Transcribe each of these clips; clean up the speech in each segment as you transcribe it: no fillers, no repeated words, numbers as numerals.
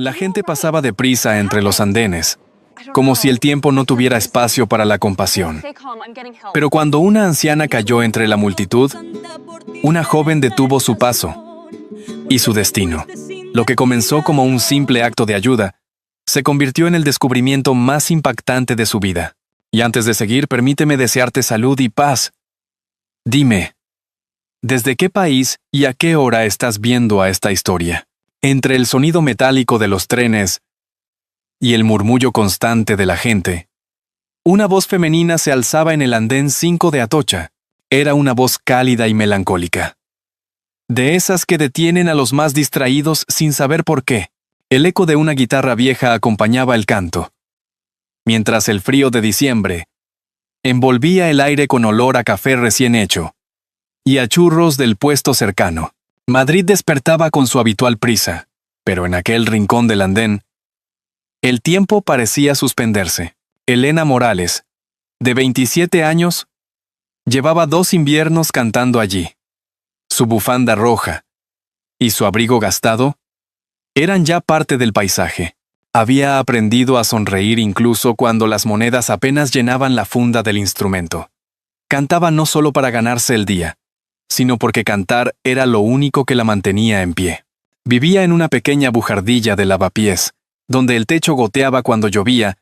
La gente pasaba deprisa entre los andenes, como si el tiempo no tuviera espacio para la compasión. Pero cuando una anciana cayó entre la multitud, una joven detuvo su paso y su destino. Lo que comenzó como un simple acto de ayuda, se convirtió en el descubrimiento más impactante de su vida. Y antes de seguir, permíteme desearte salud y paz. Dime, ¿desde qué país y a qué hora estás viendo a esta historia? Entre el sonido metálico de los trenes y el murmullo constante de la gente, una voz femenina se alzaba en el andén 5 de Atocha. Era una voz cálida y melancólica. De esas que detienen a los más distraídos sin saber por qué. El eco de una guitarra vieja acompañaba el canto, mientras el frío de diciembre envolvía el aire con olor a café recién hecho y a churros del puesto cercano. Madrid despertaba con su habitual prisa, pero en aquel rincón del andén, el tiempo parecía suspenderse. Elena Morales, de 27 años, llevaba 2 inviernos cantando allí. Su bufanda roja y su abrigo gastado eran ya parte del paisaje. Había aprendido a sonreír incluso cuando las monedas apenas llenaban la funda del instrumento. Cantaba no solo para ganarse el día, sino porque cantar era lo único que la mantenía en pie. Vivía en una pequeña bujardilla de lavapiés, donde el techo goteaba cuando llovía,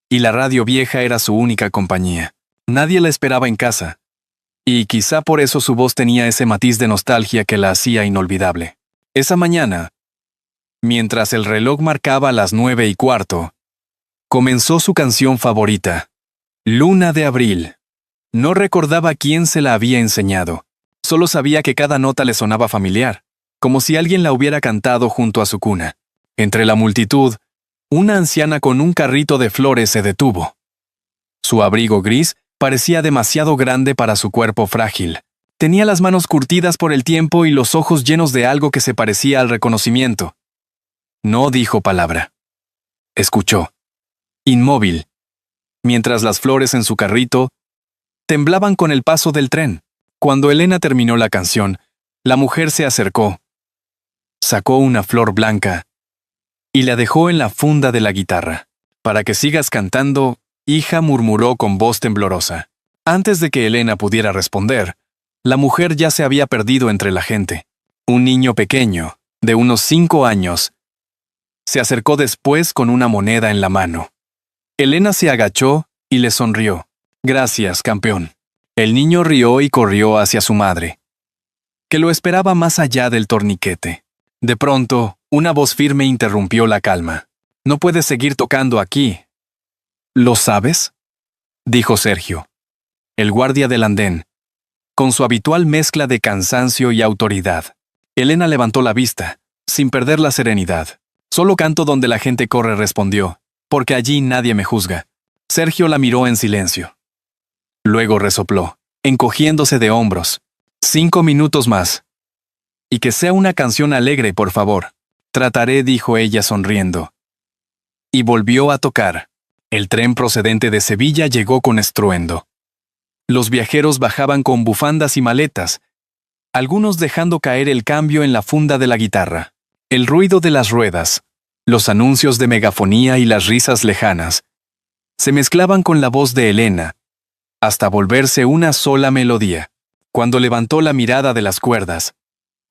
y la radio vieja era su única compañía. Nadie la esperaba en casa, y quizá por eso su voz tenía ese matiz de nostalgia que la hacía inolvidable. Esa mañana, mientras el reloj marcaba las 9:15, comenzó su canción favorita, Luna de Abril. No recordaba quién se la había enseñado. Solo sabía que cada nota le sonaba familiar, como si alguien la hubiera cantado junto a su cuna. Entre la multitud, una anciana con un carrito de flores se detuvo. Su abrigo gris parecía demasiado grande para su cuerpo frágil. Tenía las manos curtidas por el tiempo y los ojos llenos de algo que se parecía al reconocimiento. No dijo palabra. Escuchó, inmóvil, mientras las flores en su carrito temblaban con el paso del tren. Cuando Elena terminó la canción, la mujer se acercó, sacó una flor blanca y la dejó en la funda de la guitarra. Para que sigas cantando, hija, murmuró con voz temblorosa. Antes de que Elena pudiera responder, la mujer ya se había perdido entre la gente. Un niño pequeño, de unos 5 años, se acercó después con una moneda en la mano. Elena se agachó y le sonrió. Gracias, campeón. El niño rió y corrió hacia su madre, que lo esperaba más allá del torniquete. De pronto, una voz firme interrumpió la calma. No puedes seguir tocando aquí. ¿Lo sabes?, dijo Sergio, el guardia del andén, con su habitual mezcla de cansancio y autoridad. Elena levantó la vista, sin perder la serenidad. Solo canto donde la gente corre, respondió, porque allí nadie me juzga. Sergio la miró en silencio. Luego resopló, encogiéndose de hombros. 5 minutos más. Y que sea una canción alegre, por favor. Trataré, dijo ella sonriendo. Y volvió a tocar. El tren procedente de Sevilla llegó con estruendo. Los viajeros bajaban con bufandas y maletas, algunos dejando caer el cambio en la funda de la guitarra. El ruido de las ruedas, los anuncios de megafonía y las risas lejanas se mezclaban con la voz de Elena, hasta volverse una sola melodía. Cuando levantó la mirada de las cuerdas,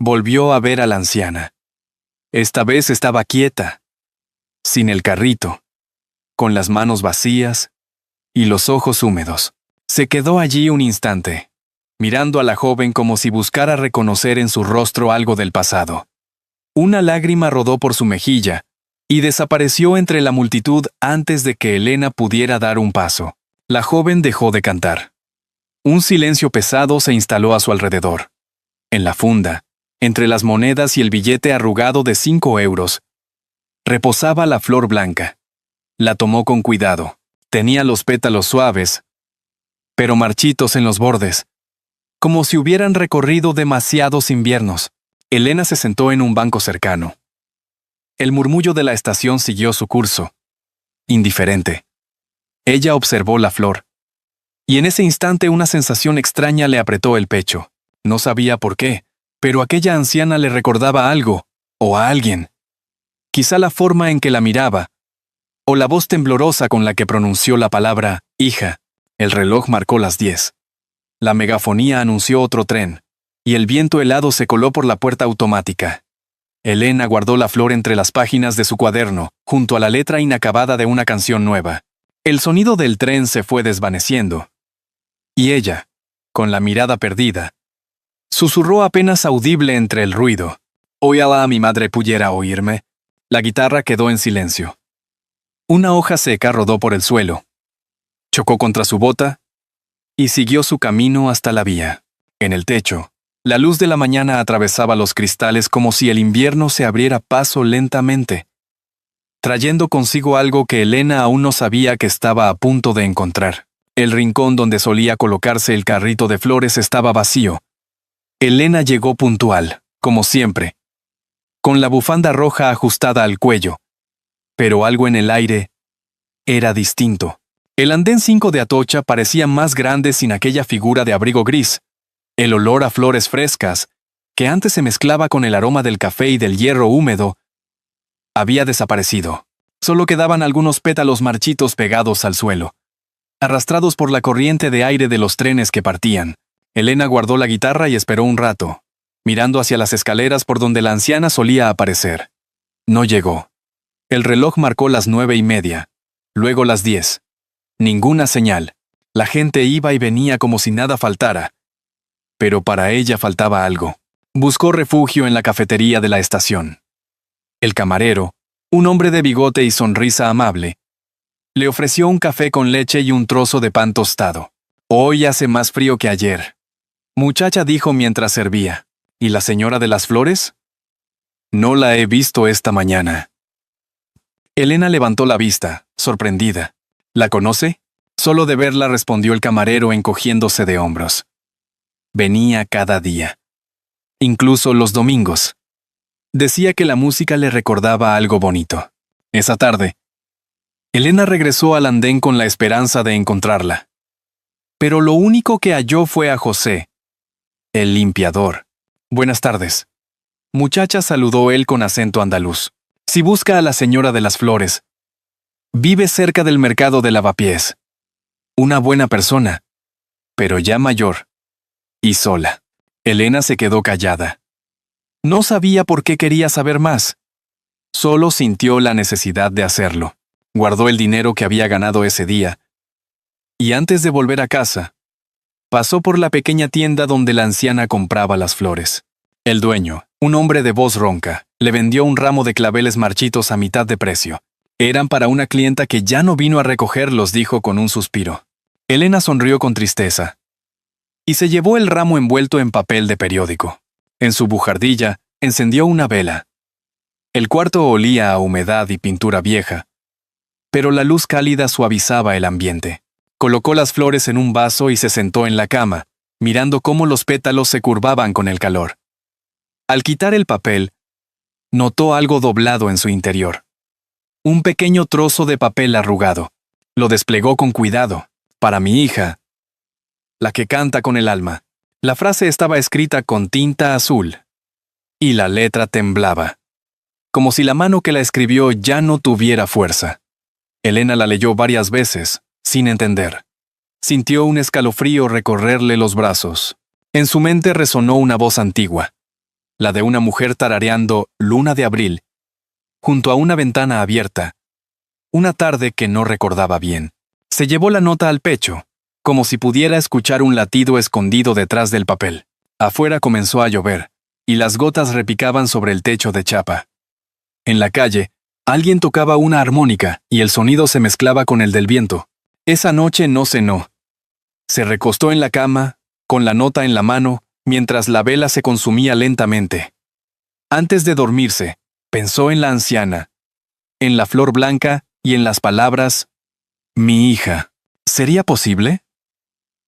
volvió a ver a la anciana. Esta vez estaba quieta, sin el carrito, con las manos vacías y los ojos húmedos. Se quedó allí un instante, mirando a la joven como si buscara reconocer en su rostro algo del pasado. Una lágrima rodó por su mejilla y desapareció entre la multitud antes de que Elena pudiera dar un paso. La joven dejó de cantar. Un silencio pesado se instaló a su alrededor. En la funda, entre las monedas y el billete arrugado de 5 euros, reposaba la flor blanca. La tomó con cuidado. Tenía los pétalos suaves, pero marchitos en los bordes, como si hubieran recorrido demasiados inviernos. Elena se sentó en un banco cercano. El murmullo de la estación siguió su curso, indiferente. Ella observó la flor, y en ese instante una sensación extraña le apretó el pecho. No sabía por qué, pero aquella anciana le recordaba algo, o a alguien. Quizá la forma en que la miraba, o la voz temblorosa con la que pronunció la palabra hija. El reloj marcó las 10. La megafonía anunció otro tren, y el viento helado se coló por la puerta automática. Elena guardó la flor entre las páginas de su cuaderno, junto a la letra inacabada de una canción nueva. El sonido del tren se fue desvaneciendo. Y ella, con la mirada perdida, susurró apenas audible entre el ruido. Ojalá mi madre pudiera oírme. La guitarra quedó en silencio. Una hoja seca rodó por el suelo. Chocó contra su bota y siguió su camino hasta la vía. En el techo, la luz de la mañana atravesaba los cristales como si el invierno se abriera paso lentamente, trayendo consigo algo que Elena aún no sabía que estaba a punto de encontrar. El rincón donde solía colocarse el carrito de flores estaba vacío. Elena llegó puntual, como siempre, con la bufanda roja ajustada al cuello. Pero algo en el aire era distinto. El andén 5 de Atocha parecía más grande sin aquella figura de abrigo gris. El olor a flores frescas, que antes se mezclaba con el aroma del café y del hierro húmedo, había desaparecido. Solo quedaban algunos pétalos marchitos pegados al suelo, arrastrados por la corriente de aire de los trenes que partían. Elena guardó la guitarra y esperó un rato, mirando hacia las escaleras por donde la anciana solía aparecer. No llegó. El reloj marcó las 9:30, luego las 10. Ninguna señal. La gente iba y venía como si nada faltara. Pero para ella faltaba algo. Buscó refugio en la cafetería de la estación. El camarero, un hombre de bigote y sonrisa amable, le ofreció un café con leche y un trozo de pan tostado. Hoy hace más frío que ayer, muchacha dijo mientras servía. ¿Y la señora de las flores? No la he visto esta mañana. Elena levantó la vista, sorprendida. ¿La conoce? Solo de verla, respondió el camarero encogiéndose de hombros. Venía cada día. Incluso los domingos. Decía que la música le recordaba algo bonito. Esa tarde, Elena regresó al andén con la esperanza de encontrarla. Pero lo único que halló fue a José, el limpiador. Buenas tardes. Muchacha, saludó él con acento andaluz. Si busca a la señora de las flores. Vive cerca del mercado de Lavapiés. Una buena persona, pero ya mayor. Y sola. Elena se quedó callada. No sabía por qué quería saber más. Solo sintió la necesidad de hacerlo. Guardó el dinero que había ganado ese día. Y antes de volver a casa, pasó por la pequeña tienda donde la anciana compraba las flores. El dueño, un hombre de voz ronca, le vendió un ramo de claveles marchitos a mitad de precio. Eran para una clienta que ya no vino a recogerlos, dijo con un suspiro. Elena sonrió con tristeza y se llevó el ramo envuelto en papel de periódico. En su bujardilla, encendió una vela. El cuarto olía a humedad y pintura vieja, pero la luz cálida suavizaba el ambiente. Colocó las flores en un vaso y se sentó en la cama, mirando cómo los pétalos se curvaban con el calor. Al quitar el papel, notó algo doblado en su interior. Un pequeño trozo de papel arrugado. Lo desplegó con cuidado. Para mi hija, la que canta con el alma. La frase estaba escrita con tinta azul, y la letra temblaba, como si la mano que la escribió ya no tuviera fuerza. Elena la leyó varias veces, sin entender. Sintió un escalofrío recorrerle los brazos. En su mente resonó una voz antigua, la de una mujer tarareando Luna de Abril, junto a una ventana abierta. Una tarde que no recordaba bien. Se llevó la nota al pecho, como si pudiera escuchar un latido escondido detrás del papel. Afuera comenzó a llover, y las gotas repicaban sobre el techo de chapa. En la calle, alguien tocaba una armónica, y el sonido se mezclaba con el del viento. Esa noche no cenó. Se recostó en la cama, con la nota en la mano, mientras la vela se consumía lentamente. Antes de dormirse, pensó en la anciana, en la flor blanca y en las palabras, mi hija. ¿Sería posible?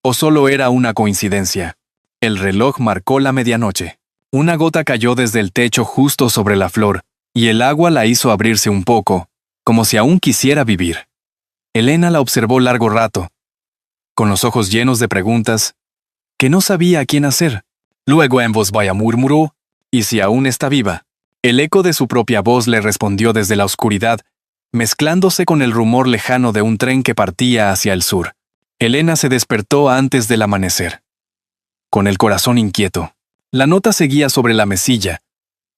¿O solo era una coincidencia? El reloj marcó la medianoche. Una gota cayó desde el techo justo sobre la flor, y el agua la hizo abrirse un poco, como si aún quisiera vivir. Elena la observó largo rato, con los ojos llenos de preguntas, que no sabía a quién hacer. Luego en voz baja murmuró, ¿y si aún está viva? El eco de su propia voz le respondió desde la oscuridad, mezclándose con el rumor lejano de un tren que partía hacia el sur. Elena se despertó antes del amanecer. Con el corazón inquieto, la nota seguía sobre la mesilla,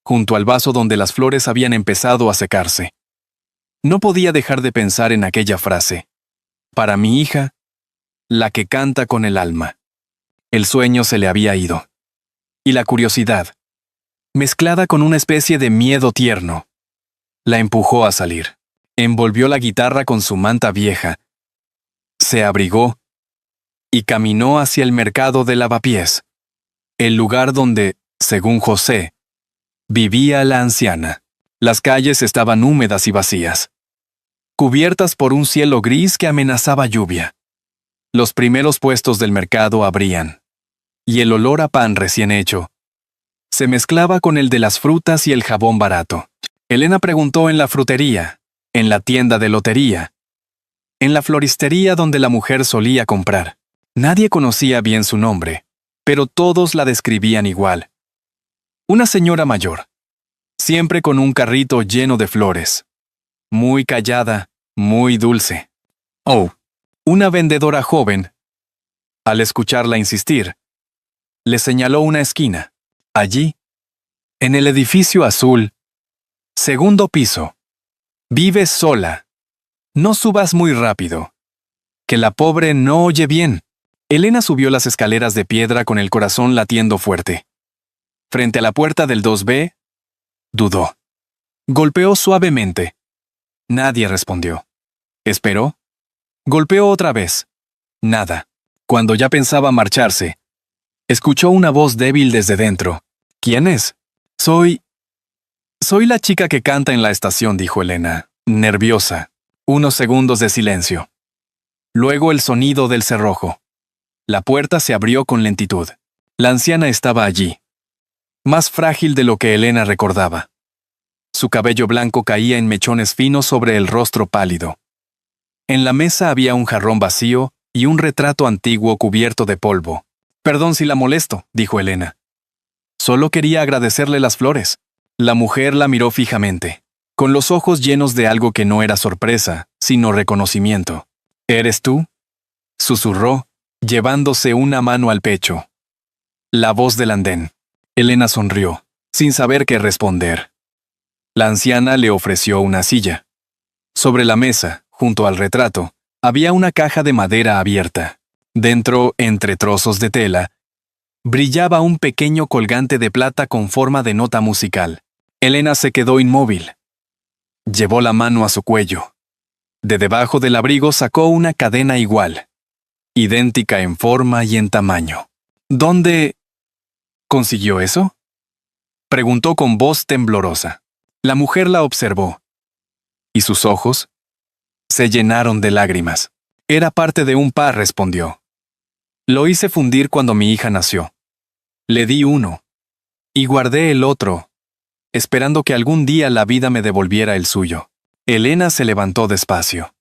junto al vaso donde las flores habían empezado a secarse. No podía dejar de pensar en aquella frase. Para mi hija, la que canta con el alma. El sueño se le había ido. Y la curiosidad, mezclada con una especie de miedo tierno, la empujó a salir. Envolvió la guitarra con su manta vieja, se abrigó y caminó hacia el mercado de Lavapiés, el lugar donde, según José, vivía la anciana. Las calles estaban húmedas y vacías, cubiertas por un cielo gris que amenazaba lluvia. Los primeros puestos del mercado abrían, y el olor a pan recién hecho se mezclaba con el de las frutas y el jabón barato. Elena preguntó en la frutería, en la tienda de lotería, en la floristería donde la mujer solía comprar. Nadie conocía bien su nombre, pero todos la describían igual. Una señora mayor, siempre con un carrito lleno de flores. Muy callada, muy dulce. Oh, una vendedora joven, al escucharla insistir, le señaló una esquina. Allí, en el edificio azul, segundo piso. Vives sola. No subas muy rápido. Que la pobre no oye bien. Elena subió las escaleras de piedra con el corazón latiendo fuerte. Frente a la puerta del 2B, dudó. Golpeó suavemente. Nadie respondió. Esperó. Golpeó otra vez. Nada. Cuando ya pensaba marcharse, escuchó una voz débil desde dentro. ¿Quién es? Soy la chica que canta en la estación, dijo Elena, nerviosa. Unos segundos de silencio. Luego el sonido del cerrojo. La puerta se abrió con lentitud. La anciana estaba allí, más frágil de lo que Elena recordaba. Su cabello blanco caía en mechones finos sobre el rostro pálido. En la mesa había un jarrón vacío y un retrato antiguo cubierto de polvo. Perdón si la molesto, dijo Elena. Solo quería agradecerle las flores. La mujer la miró fijamente, con los ojos llenos de algo que no era sorpresa, sino reconocimiento. ¿Eres tú?, susurró, llevándose una mano al pecho. La voz del andén. Elena sonrió, sin saber qué responder. La anciana le ofreció una silla. Sobre la mesa, junto al retrato, había una caja de madera abierta. Dentro, entre trozos de tela, brillaba un pequeño colgante de plata con forma de nota musical. Elena se quedó inmóvil. Llevó la mano a su cuello. De debajo del abrigo sacó una cadena igual, idéntica en forma y en tamaño. ¿Dónde consiguió eso?, preguntó con voz temblorosa. La mujer la observó, y sus ojos se llenaron de lágrimas. Era parte de un par, respondió. Lo hice fundir cuando mi hija nació. Le di uno, y guardé el otro, esperando que algún día la vida me devolviera el suyo. Elena se levantó despacio.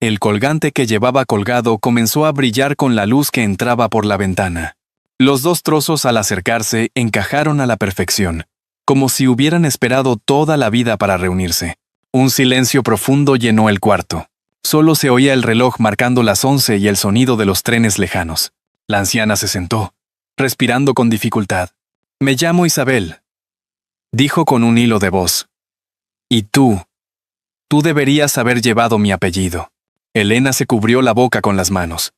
El colgante que llevaba colgado comenzó a brillar con la luz que entraba por la ventana. Los dos trozos al acercarse encajaron a la perfección, como si hubieran esperado toda la vida para reunirse. Un silencio profundo llenó el cuarto. Solo se oía el reloj marcando las 11 y el sonido de los trenes lejanos. La anciana se sentó, respirando con dificultad. Me llamo Isabel, dijo con un hilo de voz. Y tú deberías haber llevado mi apellido. Elena se cubrió la boca con las manos.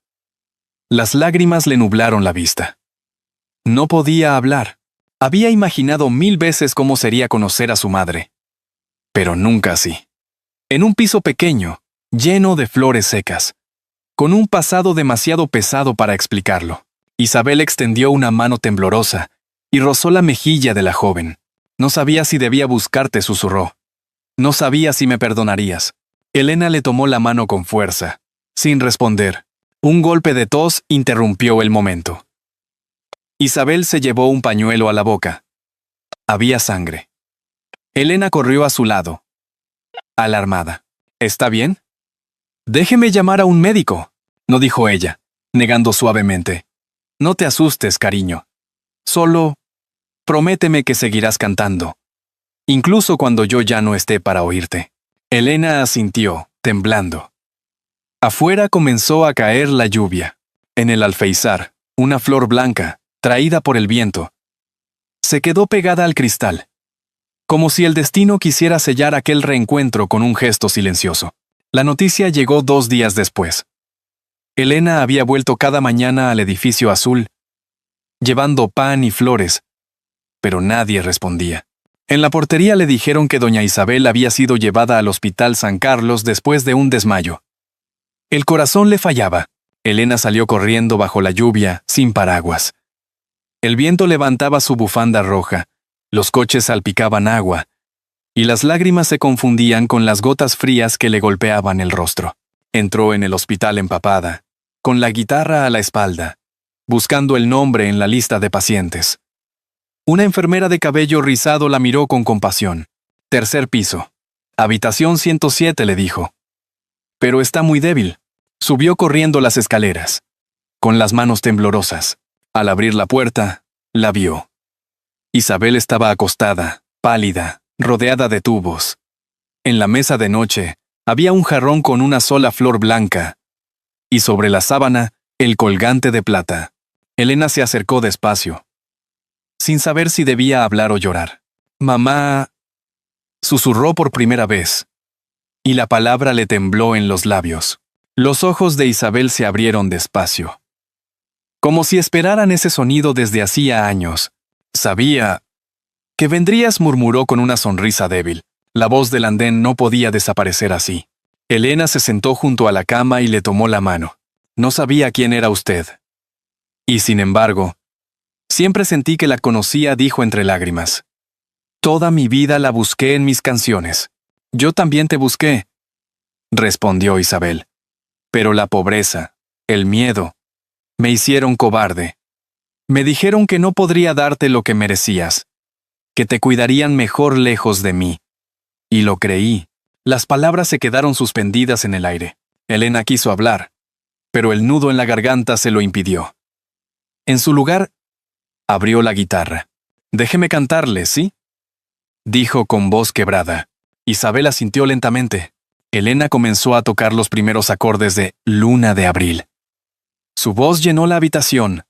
Las lágrimas le nublaron la vista. No podía hablar. Había imaginado 1000 veces cómo sería conocer a su madre. Pero nunca así. En un piso pequeño, lleno de flores secas, con un pasado demasiado pesado para explicarlo. Isabel extendió una mano temblorosa y rozó la mejilla de la joven. No sabía si debía buscarte, susurró. No sabía si me perdonarías. Elena le tomó la mano con fuerza, sin responder. Un golpe de tos interrumpió el momento. Isabel se llevó un pañuelo a la boca. Había sangre. Elena corrió a su lado, alarmada. ¿Está bien? Déjeme llamar a un médico, no dijo ella, negando suavemente. No te asustes, cariño. Solo prométeme que seguirás cantando. incluso cuando yo ya no esté para oírte. Elena asintió, temblando. Afuera comenzó a caer la lluvia. En el alféizar, una flor blanca, traída por el viento, se quedó pegada al cristal, como si el destino quisiera sellar aquel reencuentro con un gesto silencioso. La noticia llegó 2 días después. Elena había vuelto cada mañana al edificio azul, llevando pan y flores, pero nadie respondía. En la portería le dijeron que doña Isabel había sido llevada al Hospital San Carlos después de un desmayo. El corazón le fallaba. Elena salió corriendo bajo la lluvia, sin paraguas. El viento levantaba su bufanda roja, los coches salpicaban agua, y las lágrimas se confundían con las gotas frías que le golpeaban el rostro. Entró en el hospital empapada, con la guitarra a la espalda, buscando el nombre en la lista de pacientes. Una enfermera de cabello rizado la miró con compasión. Tercer piso. Habitación 107, le dijo. Pero está muy débil. Subió corriendo las escaleras, con las manos temblorosas. Al abrir la puerta, la vio. Isabel estaba acostada, pálida, rodeada de tubos. En la mesa de noche había un jarrón con una sola flor blanca, y sobre la sábana, el colgante de plata. Elena se acercó despacio, sin saber si debía hablar o llorar. «Mamá», susurró por primera vez, y la palabra le tembló en los labios. Los ojos de Isabel se abrieron despacio, como si esperaran ese sonido desde hacía años. «Sabía que vendrías», murmuró con una sonrisa débil. La voz del andén no podía desaparecer así. Elena se sentó junto a la cama y le tomó la mano. «No sabía quién era usted. Y sin embargo, siempre sentí que la conocía», dijo entre lágrimas. «Toda mi vida la busqué en mis canciones». «Yo también te busqué», respondió Isabel. «Pero la pobreza, el miedo, me hicieron cobarde. Me dijeron que no podría darte lo que merecías, que te cuidarían mejor lejos de mí. Y lo creí». Las palabras se quedaron suspendidas en el aire. Elena quiso hablar, pero el nudo en la garganta se lo impidió. En su lugar, abrió la guitarra. «Déjeme cantarle, ¿sí?», dijo con voz quebrada. Isabel asintió lentamente. Elena comenzó a tocar los primeros acordes de Luna de Abril. Su voz llenó la habitación,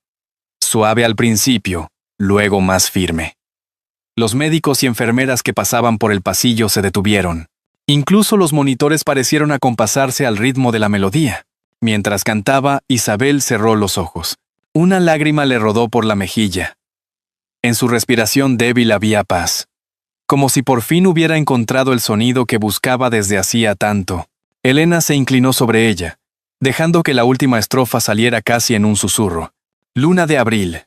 suave al principio, luego más firme. Los médicos y enfermeras que pasaban por el pasillo se detuvieron. Incluso los monitores parecieron acompasarse al ritmo de la melodía. Mientras cantaba, Isabel cerró los ojos. Una lágrima le rodó por la mejilla. En su respiración débil había paz, como si por fin hubiera encontrado el sonido que buscaba desde hacía tanto. Elena se inclinó sobre ella, dejando que la última estrofa saliera casi en un susurro. Luna de abril.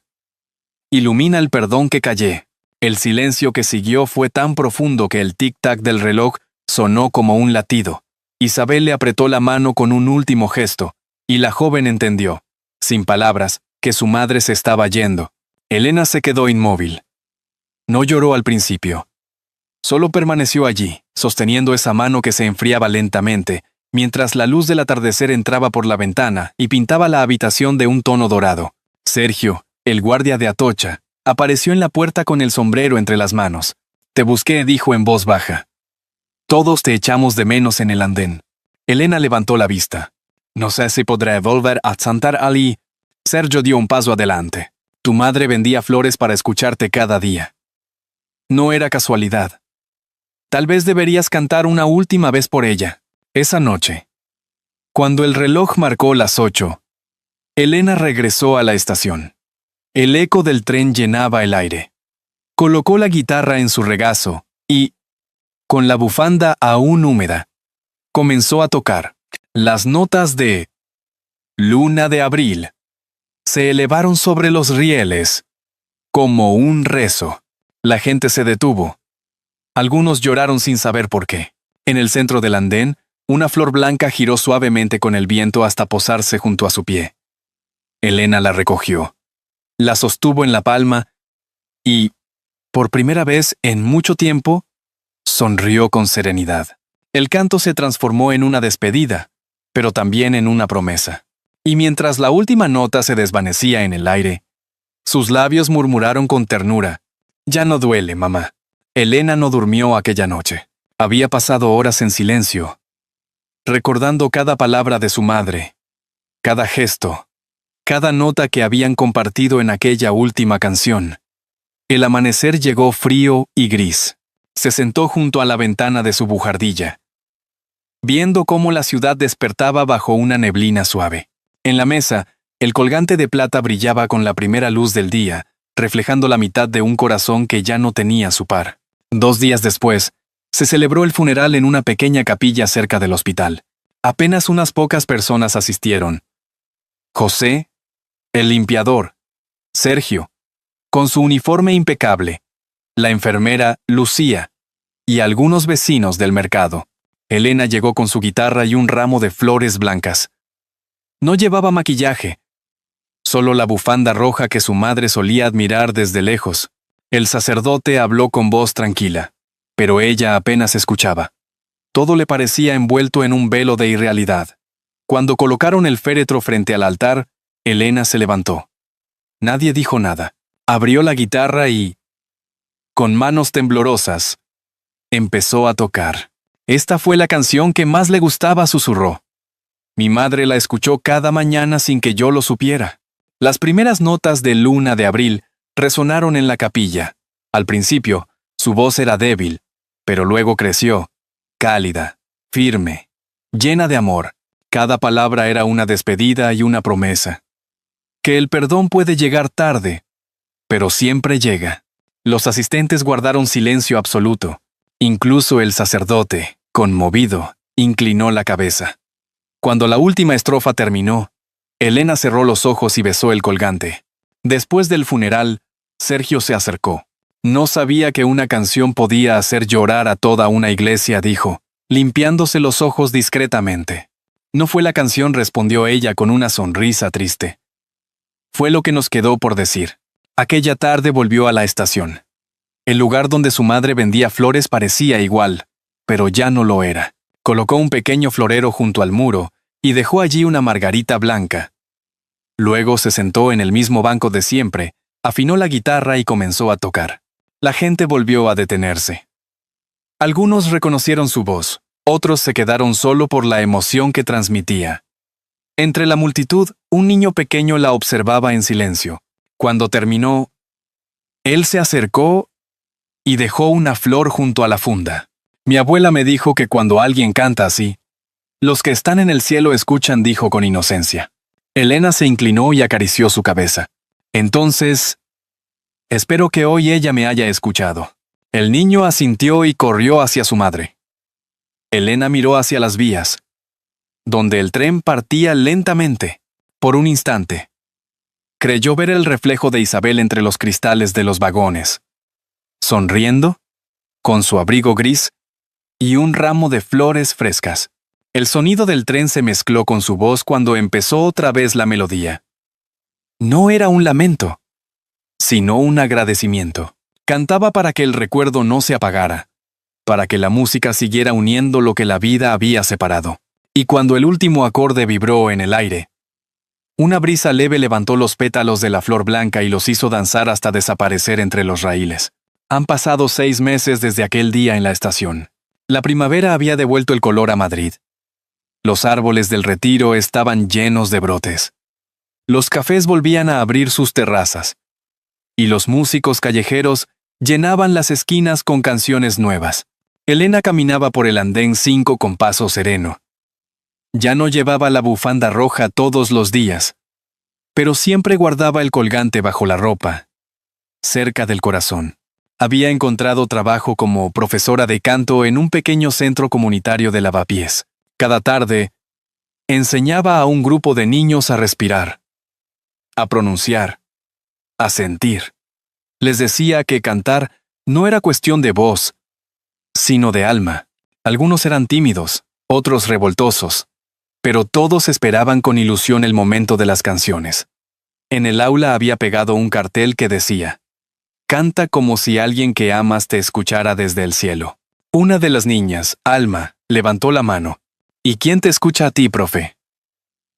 Ilumina el perdón que callé. El silencio que siguió fue tan profundo que el tic-tac del reloj sonó como un latido. Isabel le apretó la mano con un último gesto, y la joven entendió, sin palabras, que su madre se estaba yendo. Elena se quedó inmóvil. No lloró al principio. Solo permaneció allí, sosteniendo esa mano que se enfriaba lentamente, mientras la luz del atardecer entraba por la ventana y pintaba la habitación de un tono dorado. Sergio, el guardia de Atocha, apareció en la puerta con el sombrero entre las manos. «Te busqué», dijo en voz baja. «Todos te echamos de menos en el andén». Elena levantó la vista. «No sé si podré volver a Santar Ali». Sergio dio un paso adelante. «Tu madre vendía flores para escucharte cada día. No era casualidad. Tal vez deberías cantar una última vez por ella». Esa noche, cuando el reloj marcó las 8, Elena regresó a la estación. El eco del tren llenaba el aire. Colocó la guitarra en su regazo y, con la bufanda aún húmeda, comenzó a tocar. Las notas de Luna de Abril se elevaron sobre los rieles, como un rezo. La gente se detuvo. Algunos lloraron sin saber por qué. En el centro del andén, una flor blanca giró suavemente con el viento hasta posarse junto a su pie. Elena la recogió, la sostuvo en la palma y, por primera vez en mucho tiempo, sonrió con serenidad. El canto se transformó en una despedida, pero también en una promesa. Y mientras la última nota se desvanecía en el aire, sus labios murmuraron con ternura: «Ya no duele, mamá. Elena no durmió aquella noche. Había pasado horas en silencio, recordando cada palabra de su madre, cada gesto, cada nota que habían compartido en aquella última canción. El amanecer llegó frío y gris. Se sentó junto a la ventana de su bujardilla, viendo cómo la ciudad despertaba bajo una neblina suave. En la mesa, el colgante de plata brillaba con la primera luz del día, reflejando la mitad de un corazón que ya no tenía su par. 2 días después, se celebró el funeral en una pequeña capilla cerca del hospital. Apenas unas pocas personas asistieron. José, el limpiador, Sergio, con su uniforme impecable, la enfermera, Lucía, y algunos vecinos del mercado. Elena llegó con su guitarra y un ramo de flores blancas. No llevaba maquillaje, solo la bufanda roja que su madre solía admirar desde lejos. El sacerdote habló con voz tranquila, pero ella apenas escuchaba. Todo le parecía envuelto en un velo de irrealidad. Cuando colocaron el féretro frente al altar, Elena se levantó. Nadie dijo nada. Abrió la guitarra y, con manos temblorosas, empezó a tocar. Esta fue la canción que más le gustaba, susurró. Mi madre la escuchó cada mañana sin que yo lo supiera. Las primeras notas de Luna de Abril resonaron en la capilla. Al principio, su voz era débil, pero luego creció, cálida, firme, llena de amor. Cada palabra era una despedida y una promesa. Que el perdón puede llegar tarde, pero siempre llega. Los asistentes guardaron silencio absoluto. Incluso el sacerdote, conmovido, inclinó la cabeza. Cuando la última estrofa terminó, Elena cerró los ojos y besó el colgante. Después del funeral, Sergio se acercó. No sabía que una canción podía hacer llorar a toda una iglesia, dijo, limpiándose los ojos discretamente. No fue la canción, respondió ella con una sonrisa triste. Fue lo que nos quedó por decir. Aquella tarde volvió a la estación. El lugar donde su madre vendía flores parecía igual, pero ya no lo era. Colocó un pequeño florero junto al muro y dejó allí una margarita blanca. Luego se sentó en el mismo banco de siempre, afinó la guitarra y comenzó a tocar. La gente volvió a detenerse. Algunos reconocieron su voz, otros se quedaron solo por la emoción que transmitía. Entre la multitud, un niño pequeño la observaba en silencio. Cuando terminó, él se acercó y dejó una flor junto a la funda. Mi abuela me dijo que cuando alguien canta así, los que están en el cielo escuchan, dijo con inocencia. Elena se inclinó y acarició su cabeza. Entonces, espero que hoy ella me haya escuchado. El niño asintió y corrió hacia su madre. Elena miró hacia las vías, donde el tren partía lentamente. Por un instante, creyó ver el reflejo de Isabel entre los cristales de los vagones, sonriendo, con su abrigo gris y un ramo de flores frescas. El sonido del tren se mezcló con su voz cuando empezó otra vez la melodía. No era un lamento, sino un agradecimiento. Cantaba para que el recuerdo no se apagara, para que la música siguiera uniendo lo que la vida había separado. Y cuando el último acorde vibró en el aire, una brisa leve levantó los pétalos de la flor blanca y los hizo danzar hasta desaparecer entre los raíles. Han pasado 6 meses desde aquel día en la estación. La primavera había devuelto el color a Madrid. Los árboles del Retiro estaban llenos de brotes. Los cafés volvían a abrir sus terrazas. Y los músicos callejeros llenaban las esquinas con canciones nuevas. Elena caminaba por el andén 5 con paso sereno. Ya no llevaba la bufanda roja todos los días, pero siempre guardaba el colgante bajo la ropa, cerca del corazón. Había encontrado trabajo como profesora de canto en un pequeño centro comunitario de Lavapiés. Cada tarde, enseñaba a un grupo de niños a respirar, a pronunciar, a sentir. Les decía que cantar no era cuestión de voz, sino de alma. Algunos eran tímidos, otros revoltosos, pero todos esperaban con ilusión el momento de las canciones. En el aula había pegado un cartel que decía: «Canta como si alguien que amas te escuchara desde el cielo». Una de las niñas, Alma, levantó la mano. «¿Y quién te escucha a ti, profe?»,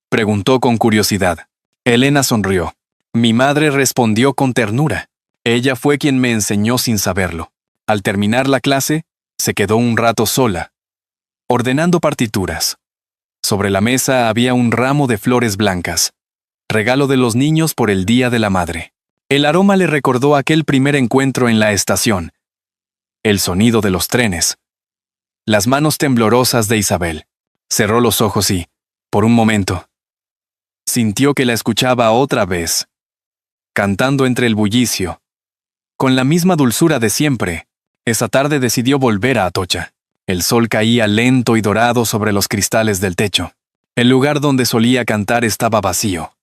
preguntó con curiosidad. Elena sonrió. «Mi madre», respondió con ternura. «Ella fue quien me enseñó sin saberlo». Al terminar la clase, se quedó un rato sola, ordenando partituras. Sobre la mesa había un ramo de flores blancas, regalo de los niños por el Día de la Madre. El aroma le recordó aquel primer encuentro en la estación, el sonido de los trenes, las manos temblorosas de Isabel. Cerró los ojos y, por un momento, sintió que la escuchaba otra vez, cantando entre el bullicio, con la misma dulzura de siempre. Esa tarde decidió volver a Atocha. El sol caía lento y dorado sobre los cristales del techo. El lugar donde solía cantar estaba vacío,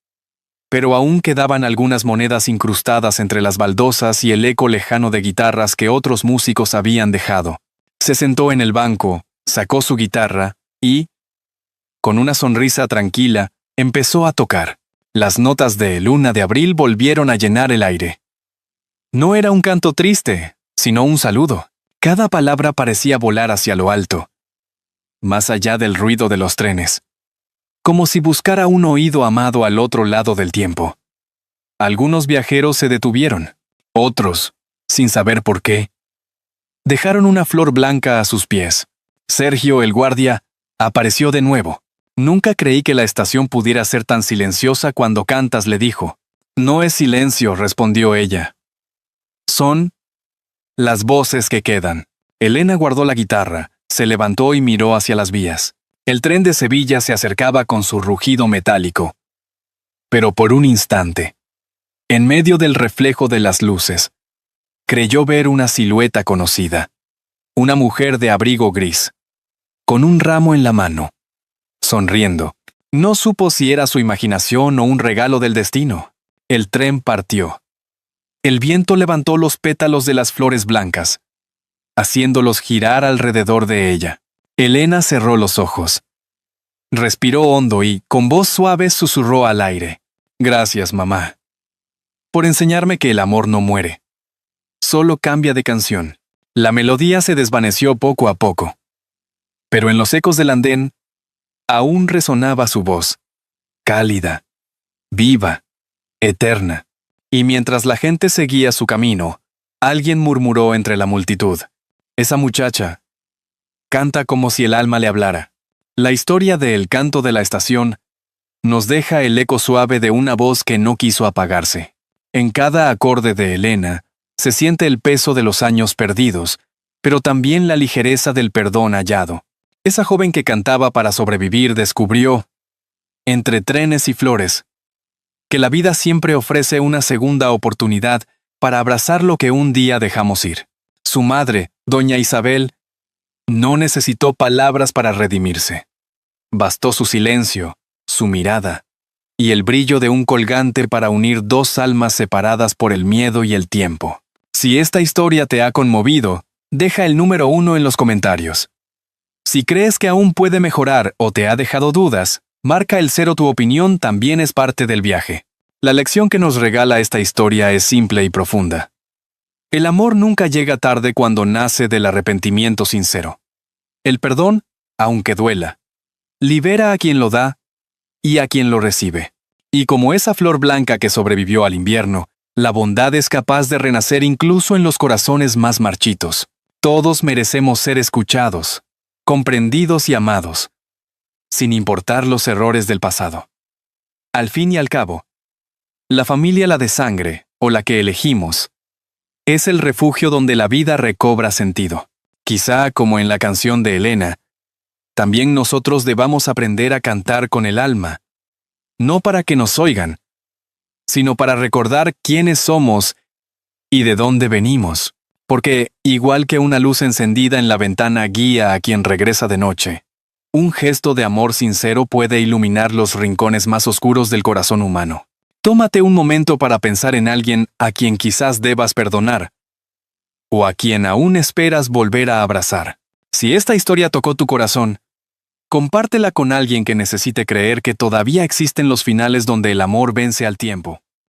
pero aún quedaban algunas monedas incrustadas entre las baldosas y el eco lejano de guitarras que otros músicos habían dejado. Se sentó en el banco, sacó su guitarra y, con una sonrisa tranquila, empezó a tocar. Las notas de Luna de Abril volvieron a llenar el aire. No era un canto triste, sino un saludo. Cada palabra parecía volar hacia lo alto, más allá del ruido de los trenes, como si buscara un oído amado al otro lado del tiempo. Algunos viajeros se detuvieron, otros, sin saber por qué, dejaron una flor blanca a sus pies. Sergio, el guardia, apareció de nuevo. Nunca creí que la estación pudiera ser tan silenciosa cuando cantas, le dijo. No es silencio, respondió ella. Son las voces que quedan. Elena guardó la guitarra, se levantó y miró hacia las vías. El tren de Sevilla se acercaba con su rugido metálico. Pero por un instante, en medio del reflejo de las luces, creyó ver una silueta conocida. Una mujer de abrigo gris, con un ramo en la mano, sonriendo. No supo si era su imaginación o un regalo del destino. El tren partió. El viento levantó los pétalos de las flores blancas, haciéndolos girar alrededor de ella. Elena cerró los ojos. Respiró hondo y, con voz suave, susurró al aire. Gracias, mamá, por enseñarme que el amor no muere. Solo cambia de canción. La melodía se desvaneció poco a poco. Pero en los ecos del andén, aún resonaba su voz, cálida, viva, eterna. Y mientras la gente seguía su camino, alguien murmuró entre la multitud. Esa muchacha canta como si el alma le hablara. La historia de El canto de la estación nos deja el eco suave de una voz que no quiso apagarse. En cada acorde de Elena se siente el peso de los años perdidos, pero también la ligereza del perdón hallado. Esa joven que cantaba para sobrevivir descubrió, entre trenes y flores, que la vida siempre ofrece una segunda oportunidad para abrazar lo que un día dejamos ir. Su madre, doña Isabel, no necesitó palabras para redimirse. Bastó su silencio, su mirada, y el brillo de un colgante para unir dos almas separadas por el miedo y el tiempo. Si esta historia te ha conmovido, deja el número 1 en los comentarios. Si crees que aún puede mejorar o te ha dejado dudas, marca el 0. Tu opinión también es parte del viaje. La lección que nos regala esta historia es simple y profunda. El amor nunca llega tarde cuando nace del arrepentimiento sincero. El perdón, aunque duela, libera a quien lo da y a quien lo recibe. Y como esa flor blanca que sobrevivió al invierno, la bondad es capaz de renacer incluso en los corazones más marchitos. Todos merecemos ser escuchados, comprendidos y amados, sin importar los errores del pasado. Al fin y al cabo, la familia, la de sangre, o la que elegimos, es el refugio donde la vida recobra sentido. Quizá, como en la canción de Elena, también nosotros debamos aprender a cantar con el alma, no para que nos oigan, sino para recordar quiénes somos y de dónde venimos. Porque, igual que una luz encendida en la ventana guía a quien regresa de noche, un gesto de amor sincero puede iluminar los rincones más oscuros del corazón humano. Tómate un momento para pensar en alguien a quien quizás debas perdonar, o a quien aún esperas volver a abrazar. Si esta historia tocó tu corazón, compártela con alguien que necesite creer que todavía existen los finales donde el amor vence al tiempo.